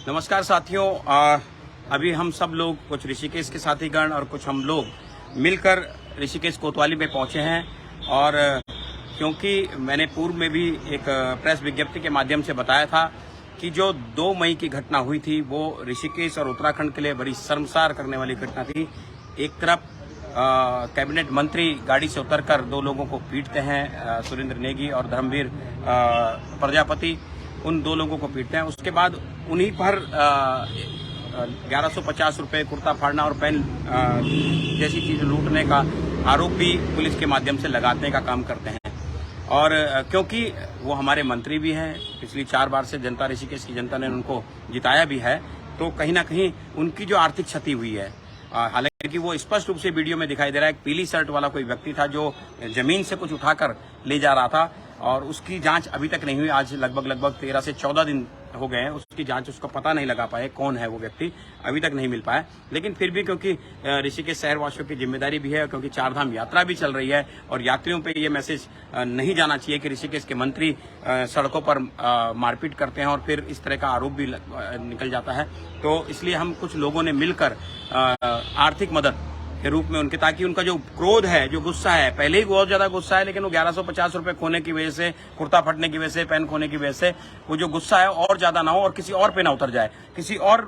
नमस्कार साथियों, अभी हम सब लोग कुछ ऋषिकेश के साथीगण और कुछ हम लोग मिलकर ऋषिकेश कोतवाली में पहुंचे हैं। और क्योंकि मैंने पूर्व में भी एक प्रेस विज्ञप्ति के माध्यम से बताया था कि जो 2 मई की घटना हुई थी वो ऋषिकेश और उत्तराखंड के लिए बड़ी शर्मसार करने वाली घटना थी। एक तरफ कैबिनेट मंत्री गाड़ी से उतरकर 2 लोगों को पीटते हैं, सुरेंद्र नेगी और धर्मवीर प्रजापति, उन 2 लोगों को पीटते हैं। उसके बाद उन्हीं पर 1150 रुपये कुर्ता फाड़ना और पेन जैसी चीज लूटने का आरोप भी पुलिस के माध्यम से लगाने का काम करते हैं। और क्योंकि वो हमारे मंत्री भी हैं, पिछली 4 बार से जनता ऋषिकेश की जनता ने उनको जिताया भी है, तो कहीं ना कहीं उनकी जो आर्थिक क्षति हुई है, हालांकि वो स्पष्ट रूप से वीडियो में दिखाई दे रहा है। एक पीली शर्ट वाला कोई व्यक्ति था जो जमीन से कुछ उठाकर ले जा रहा था और उसकी जांच अभी तक नहीं हुई। आज लगभग 13 से 14 दिन हो गए हैं, उसकी जांच उसको पता नहीं लगा पाए कौन है वो व्यक्ति, अभी तक नहीं मिल पाया। लेकिन फिर भी क्योंकि ऋषिकेश शहरवासियों की जिम्मेदारी भी है, क्योंकि 4 धाम यात्रा भी चल रही है और यात्रियों पे ये मैसेज नहीं जाना चाहिए कि ऋषिकेश के मंत्री सड़कों पर मारपीट करते हैं और फिर इस तरह का आरोप भी निकल जाता है, तो इसलिए हम कुछ लोगों ने मिलकर आर्थिक मदद के रूप में उनके, ताकि उनका जो क्रोध है, जो गुस्सा है, पहले ही बहुत ज्यादा गुस्सा है, लेकिन वो 1150 रुपए खोने की वजह से, कुर्ता फटने की वजह से, पेन खोने की वजह से वो जो गुस्सा है और ज्यादा ना हो और किसी और पे ना उतर जाए, किसी और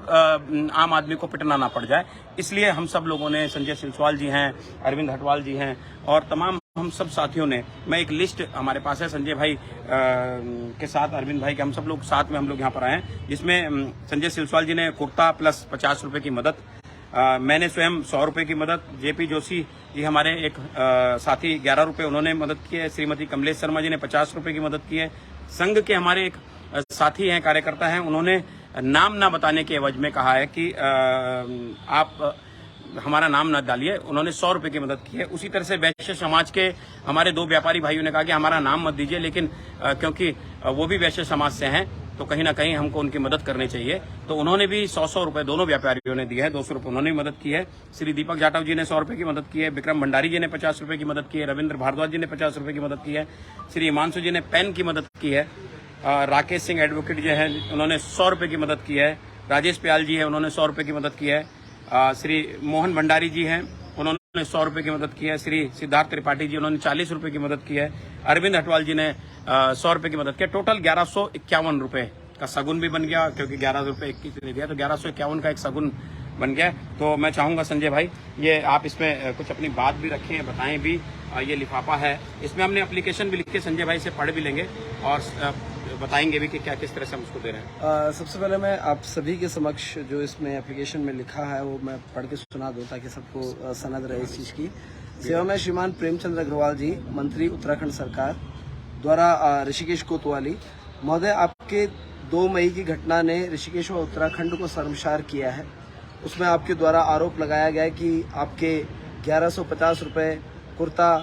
आम आदमी को पिटना ना पड़ जाए। इसलिए हम सब लोगों ने, संजय सिलसवाल जी हैं, अरविंद हटवाल जी हैं और तमाम हम सब साथियों ने, मैं एक लिस्ट हमारे पास है संजय भाई के साथ, अरविंद भाई के, हम सब लोग साथ में हम लोग यहाँ पर आए हैं, जिसमें संजय सिलसवाल जी ने कुर्ता प्लस 50 रुपए की मदद, मैंने स्वयं 100 रुपए की मदद, जेपी जोशी जी हमारे एक साथी 11 रुपए उन्होंने मदद की है, श्रीमती कमलेश शर्मा जी ने 50 रुपए की मदद की है, संघ के हमारे एक साथी हैं, कार्यकर्ता हैं, उन्होंने नाम ना बताने के एवज में कहा है कि आप हमारा नाम न डालिए, उन्होंने 100 रुपए की मदद की है। उसी तरह से वैश्य समाज के हमारे 2 व्यापारी भाइयों ने कहा कि हमारा नाम मत दीजिए, लेकिन क्योंकि वो भी वैश्य समाज से हैं तो कहीं ना कहीं हमको उनकी मदद करनी चाहिए, तो उन्होंने भी 100 रुपए दोनों व्यापारियों ने दिए है, 200 रुपए उन्होंने भी मदद की है। श्री दीपक जाटव जी ने 100 रुपए की मदद की है, विक्रम भंडारी जी ने 50 रुपए की मदद की है, रविंद्र भारद्वाज जी ने 50 रुपए की मदद की है, श्री हिमांशु जी ने पेन की मदद की है, राकेश सिंह एडवोकेट जी हैं उन्होंने 100 रुपए की मदद की है, राजेश प्याल जी है उन्होंने 100 रुपए की मदद की है, श्री मोहन भंडारी जी हैं उन्होंने 100 रुपए की मदद की है, श्री सिद्धार्थ त्रिपाठी जी उन्होंने 40 रुपए की मदद की है, अरविंद हटवाल जी ने 100 रुपए की मदद की है। टोटल 1151 रुपए का सगुन भी बन गया, क्योंकि 11 रुपए 21 ने दिया तो 1151 का एक सगुन बन गया। तो मैं चाहूंगा संजय भाई, ये आप इसमें कुछ अपनी बात भी रखें, बताएं भी। ये लिफाफा है, इसमें हमने एप्लीकेशन भी लिख के संजय भाई से पढ़ भी लेंगे और बताएंगे भी कि क्या किस तरह से हम उसको दे रहे हैं। सबसे पहले मैं आप सभी के समक्ष जो इसमें एप्लीकेशन में लिखा है वो मैं पढ़ के सुना दूं, ताकि सबको सनद रहे इस चीज की। सेवा में श्रीमान प्रेमचंद्र अग्रवाल जी, मंत्री उत्तराखंड सरकार द्वारा ऋषिकेश कोतवाली महोदय, आपके 2 मई की घटना ने ऋषिकेश और उत्तराखंड को शर्मसार किया है। उसमें आपके द्वारा आरोप लगाया गया है कि आपके 1150 रुपए कुर्ता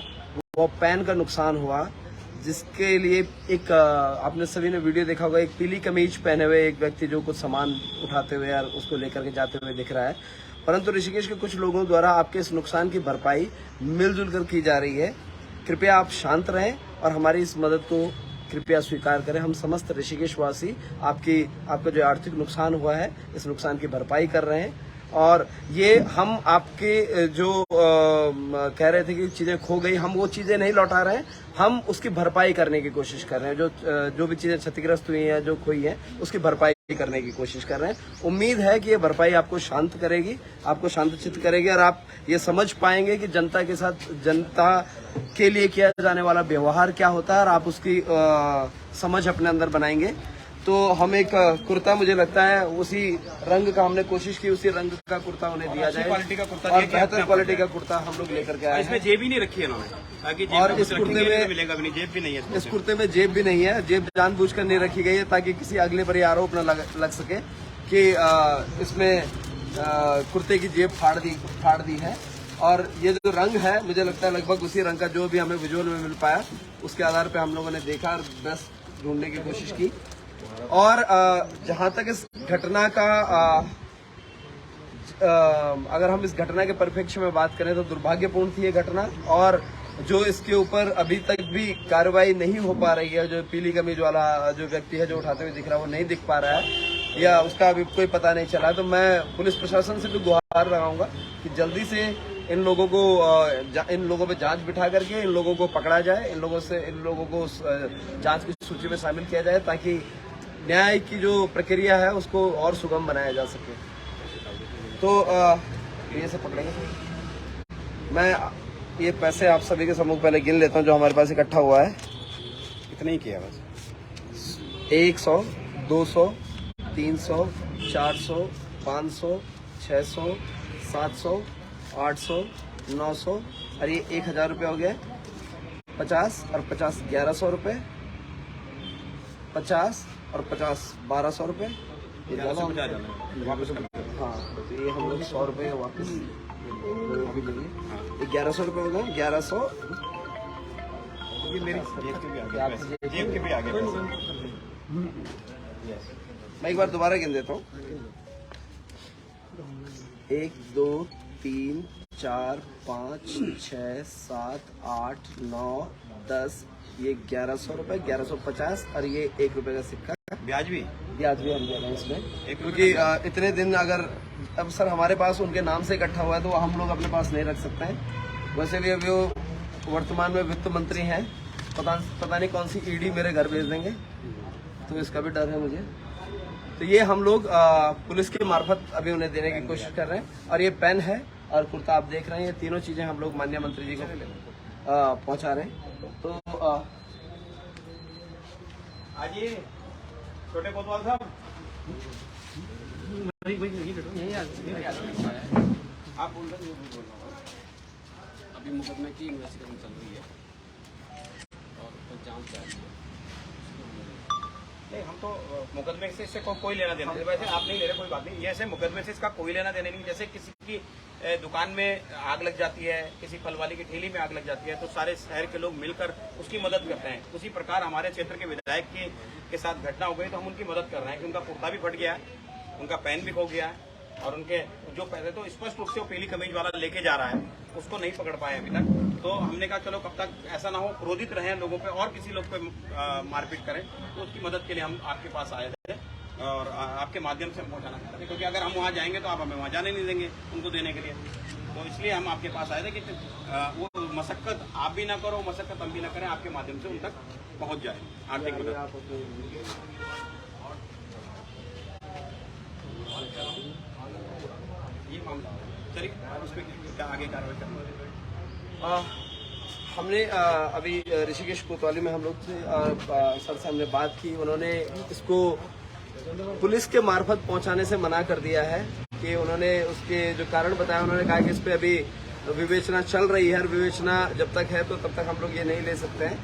व पेन का नुकसान हुआ, जिसके लिए एक आपने सभी ने वीडियो देखा होगा, एक पीली कमीज पहने हुए एक व्यक्ति जो कुछ सामान उठाते हुए और उसको लेकर के जाते हुए दिख रहा है। परंतु ऋषिकेश के कुछ लोगों द्वारा आपके इस नुकसान की भरपाई मिलजुल कर की जा रही है। कृपया आप शांत रहें और हमारी इस मदद को कृपया स्वीकार करें। हम समस्त ऋषिकेश वासी आपका जो आर्थिक नुकसान हुआ है, इस नुकसान की भरपाई कर रहे हैं। और ये हम आपके जो कह रहे थे कि चीजें खो गई, हम वो चीजें नहीं लौटा रहे हैं, हम उसकी भरपाई करने की कोशिश कर रहे हैं। जो भी चीजें क्षतिग्रस्त हुई हैं, जो खोई हैं, उसकी भरपाई करने की कोशिश कर रहे हैं। उम्मीद है कि ये भरपाई आपको शांत करेगी, आपको शांतचित्त करेगी और आप ये समझ पाएंगे कि जनता के साथ, जनता के लिए किया जाने वाला व्यवहार क्या होता है और आप उसकी समझ अपने अंदर बनाएंगे। तो हम एक कुर्ता, मुझे लगता है उसी रंग का हमने कोशिश की, उसी रंग का कुर्ता उन्हें दिया जाए, क्वालिटी का कुर्ता और बेहतर क्वालिटी का कुर्ता हम लोग लेकर के आए। इसमें जेब भी नहीं रखी है इन्होंने, ताकि और इस कुर्ते में मिलेगा भी नहीं, जेब भी नहीं है, इस कुर्ते में जेब भी नहीं है। जेब जानबूझकर नहीं रखी गई है ताकि किसी अगले पर आरोप न लग सके कि इसमें कुर्ते की जेब फाड़ दी है। और ये जो रंग है, मुझे लगता है लगभग उसी रंग का जो भी हमें विजुअल में मिल पाया, उसके आधार पे हम लोगों ने देखा और बेस्ट ढूंढने की कोशिश की। और जहां तक इस घटना का अगर हम इस घटना के परिप्रेक्ष्य में बात करें तो दुर्भाग्यपूर्ण थी ये घटना, और जो इसके ऊपर अभी तक भी कार्रवाई नहीं हो पा रही है, जो पीली कमीज वाला जो व्यक्ति है जो उठाते हुए दिख रहा है वो नहीं दिख पा रहा है, या उसका अभी कोई पता नहीं चला। तो मैं पुलिस प्रशासन से भी गुहार लगाऊंगा कि जल्दी से इन लोगों पे जांच बिठा करके इन लोगों को पकड़ा जाए, इन लोगों को जांच की सूची में शामिल किया जाए, ताकि न्याय की जो प्रक्रिया है उसको और सुगम बनाया जा सके। तो ये सब पकड़ेंगे। मैं ये पैसे आप सभी के सम्मुख पहले गिन लेता हूँ जो हमारे पास इकट्ठा हुआ है। इतना ही किया बस। 100, 200, 300, 400, 500, 600, 700, 800, 900 और ये 1000 रुपये हो गए। 50 और 50 1100 रुपये, 50 और 50 1200 रुपये। हाँ, तो ये हम लोग 100 रुपये वापस अभी लेंगे। 1100 रुपये हो गए। 1100 ये मेरी जेब के भी आगे मैं एक बार दोबारा गिन देता हूँ। 1 2 3 4 5 6 7 8 9 10 ये 1100 रुपये, 1150 और ये 1 रुपये का सिक्का। ब्याज भी हम दे रहे हैं इसमें, क्योंकि इतने दिन अगर अब सर हमारे पास उनके नाम से इकट्ठा हुआ है तो हम लोग अपने पास नहीं रख सकते हैं। वैसे भी अभी वो वर्तमान में वित्त मंत्री हैं, पता नहीं कौन सी ईडी मेरे घर भेज देंगे, तो इसका भी डर है मुझे। तो ये हम लोग पुलिस के मार्फत अभी उन्हें देने की कोशिश कर रहे हैं। और ये पेन है और कुर्ता आप देख रहे हैं, ये तीनों चीजें हम लोग माननीय मंत्री जी को पहुंचा रहे हैं। तो आइए छोटे कोतवाल साहब, आप बोल रहे हैं। अभी मुकदमे की इन्वेस्टिगेशन चल रही है और जांच जारी है। नहीं, हम तो मुकदमे से इससे कोई लेना देना नहीं। वैसे आप नहीं ले रहे, कोई बात नहीं। ये ऐसे मुकदमे से इसका कोई लेना देना नहीं। जैसे किसी की दुकान में आग लग जाती है, किसी फल वाली की ठेली में आग लग जाती है, तो सारे शहर के लोग मिलकर उसकी मदद करते हैं। उसी प्रकार हमारे क्षेत्र के विधायक के साथ घटना हो गई तो हम उनकी मदद कर रहे हैं कि उनका कुर्ता भी फट गया, उनका पेन भी खो गया और उनके जो पैसे तो स्पष्ट रूप से वो पीली कमीज वाला लेके जा रहा है, उसको नहीं पकड़ पाए अभी तक। तो हमने कहा चलो कब तक ऐसा ना हो क्रोधित रहें लोगों पे और किसी लोग पे मारपीट करें, तो उसकी मदद के लिए हम आपके पास आए थे और आपके माध्यम से हम पहुंचाना चाहते थे, क्योंकि अगर हम वहाँ जाएंगे तो आप हमें वहाँ जाने नहीं देंगे उनको देने के लिए। तो इसलिए हम आपके पास आए थे कि वो मशक्कत आप भी ना करो, मशक्कत हम भी ना करें, आपके माध्यम से उन तक पहुँच जाए आर्थिक मदद। ये मामला चलिए उस पर क्या आगे कार्रवाई करना। हमने अभी ऋषिकेश कोतवाली में हम लोग से सर से हमने बात की। उन्होंने इसको पुलिस के मार्फत पहुंचाने से मना कर दिया है कि उन्होंने उसके जो कारण बताया, उन्होंने कहा कि इस पे अभी विवेचना चल रही है और विवेचना जब तक है तो तब तक हम लोग ये नहीं ले सकते हैं।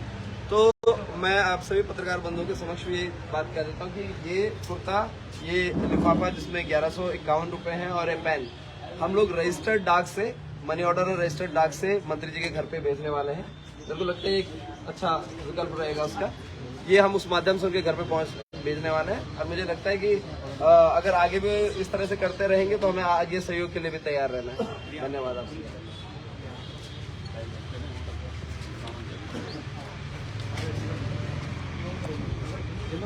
तो मैं आप सभी पत्रकार बंधुओं के समक्ष ये बात कर देता हूँ कि ये कुर्ता, ये लिफाफा जिसमें 1151 रुपये हैं और ये पेन हम लोग रजिस्टर्ड डाक से, मनी ऑर्डर और रजिस्टर्ड डाक से मंत्री जी के घर पे भेजने वाले हैं। मेरे को लगता है एक अच्छा विकल्प रहेगा उसका। ये हम उस माध्यम से उनके घर पे भेजने वाले हैं और मुझे लगता है कि अगर आगे भी इस तरह से करते रहेंगे तो हमें आगे सहयोग के लिए भी तैयार रहना है। धन्यवाद आपसे।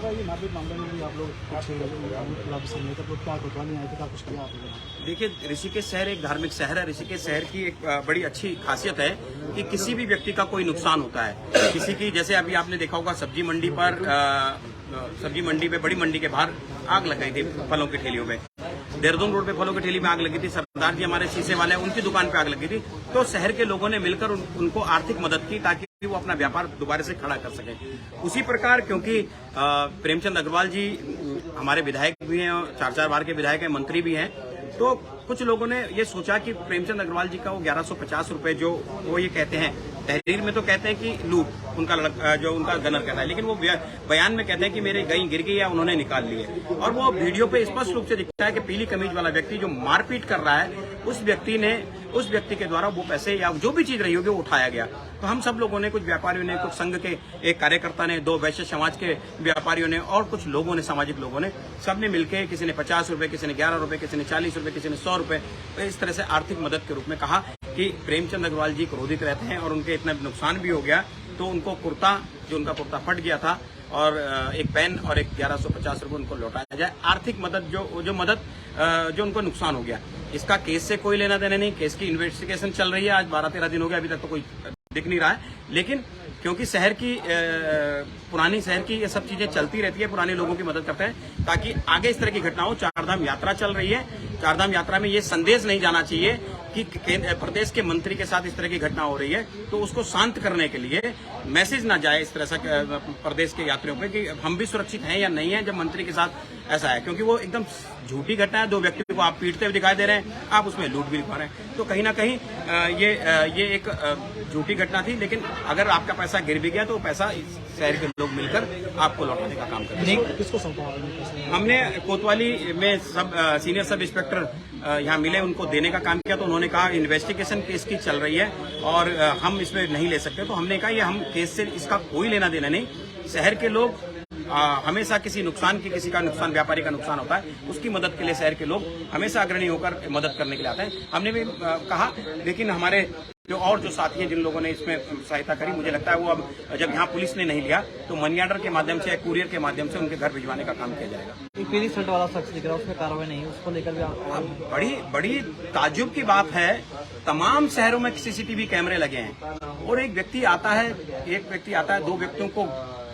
ये मारपीट मामले में भी आप लोग क्या कोतवाली आए थे, क्या कुछ किया आप लोगों ने? देखिए, ऋषिकेश शहर एक धार्मिक शहर है। ऋषिकेश शहर की एक बड़ी अच्छी खासियत है कि किसी भी व्यक्ति का कोई नुकसान होता है, किसी की, जैसे अभी आपने देखा होगा सब्जी मंडी पर, सब्जी मंडी पे, बड़ी मंडी के बाहर आग लग गई थी फलों की ठेलियों में। देहरादून रोड पे फलों की ठेली में आग लगी थी। सरदार जी हमारे शीशे वाले, उनकी दुकान पे आग लगी थी। तो शहर के लोगों ने मिलकर उनको आर्थिक मदद की ताकि वो अपना व्यापार दोबारा से खड़ा कर सके। उसी प्रकार क्योंकि प्रेमचंद अग्रवाल जी हमारे विधायक भी हैं, 4 बार के विधायक हैं, मंत्री भी हैं, तो कुछ लोगों ने ये सोचा कि प्रेमचंद अग्रवाल जी का वो 1150 रुपए जो वो ये कहते हैं, तहरीर में तो कहते हैं कि लूट उनका जो उनका गनर कहता है, लेकिन वो बयान में कहते हैं कि मेरे गई गिर गई या उन्होंने निकाल लिए। और वो वीडियो पे स्पष्ट रूप से दिखता है कि पीली कमीज वाला व्यक्ति जो मारपीट कर रहा है उस व्यक्ति के द्वारा वो पैसे या जो भी चीज रही होगी वो उठाया गया। तो हम सब लोगों ने, कुछ व्यापारियों ने, कुछ संघ के एक कार्यकर्ता ने, 2 वैश्य समाज के व्यापारियों ने और कुछ लोगों ने, सामाजिक लोगों ने, सबने मिलकर, किसी ने 50 रुपए, किसी ने 11 रुपए, किसी ने 40 रुपए, किसी ने 100 रुपए, इस तरह से आर्थिक मदद के रूप में कहा कि प्रेमचंद अग्रवाल जी क्रोधित रहते हैं और उनके इतना नुकसान भी हो गया, तो उनको कुर्ता, जो उनका कुर्ता फट गया था और एक पेन और एक 1150 रुपये उनको लौटाया जाए। आर्थिक मदद जो उनको नुकसान हो गया, इसका केस से कोई लेना देना नहीं। केस की इन्वेस्टिगेशन चल रही है, आज 12-13 दिन हो गया, अभी तक तो कोई दिख नहीं रहा है। लेकिन क्योंकि शहर की पुरानी शहर की ये सब चीजें चलती रहती है, पुराने लोगों की मदद करते हैं ताकि आगे इस तरह की घटना हो। चारधाम यात्रा चल रही है, चारधाम यात्रा में ये संदेश नहीं जाना चाहिए कि प्रदेश के मंत्री के साथ इस तरह की घटना हो रही है, तो उसको शांत करने के लिए मैसेज ना जाए इस तरह से प्रदेश के यात्रियों पे कि हम भी सुरक्षित हैं या नहीं है जब मंत्री के साथ ऐसा है। क्योंकि वो एकदम झूठी घटना है, 2 व्यक्तियों को आप पीटते हुए दिखाई दे रहे हैं, आप उसमें लूट भी दिखा रहे हैं। तो कहीं ना कहीं ये एक झूठी घटना थी, लेकिन अगर आपका पैसा गिर भी गया तो पैसा शहर के लोग मिलकर आपको लौटाने का काम करेंगे। किसको सौंपा आपने? हमने कोतवाली में सीनियर सब इंस्पेक्टर यहाँ मिले, उनको देने का काम किया, तो उन्होंने कहा इन्वेस्टिगेशन केस की चल रही है और हम इसमें नहीं ले सकते। तो हमने कहा ये हम केस से इसका कोई लेना देना नहीं। शहर के लोग हमेशा किसी का नुकसान व्यापारी का नुकसान होता है, उसकी मदद के लिए शहर के लोग हमेशा अग्रणी होकर मदद करने के लिए आते हैं। हमने भी कहा, लेकिन हमारे जो साथी हैं जिन लोगों ने इसमें सहायता करी, मुझे लगता है वो अब जब यहाँ पुलिस ने नहीं लिया तो मनी ऑर्डर के माध्यम से या कुरियर के माध्यम से उनके घर भिजवाने का काम किया जाएगा। एक पीली शर्ट वाला शख्स दिख रहा है, उसमें कार्रवाई नहीं है, उसको लेकर भी आप बड़ी ताज्जुब की बात है, तमाम शहरों में सीसीटीवी कैमरे लगे हैं और एक व्यक्ति आता है 2 व्यक्तियों को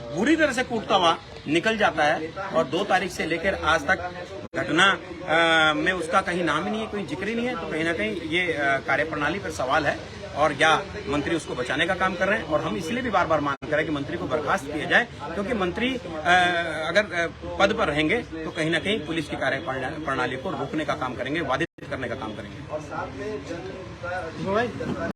बुरी तरह से कूटता हुआ निकल जाता है और 2 तारीख से लेकर आज तक घटना में उसका कहीं नाम ही नहीं है, कोई जिक्र ही नहीं है। तो कहीं ना कहीं ये कार्यप्रणाली पर सवाल है और या मंत्री उसको बचाने का काम कर रहे हैं। और हम इसलिए भी बार बार मांग कर रहे हैं कि मंत्री को बर्खास्त किया जाए, क्योंकि मंत्री अगर पद पर रहेंगे तो कहीं ना कहीं पुलिस की कार्यप्रणाली को रोकने का काम करेंगे, बाधित करने का काम करेंगे।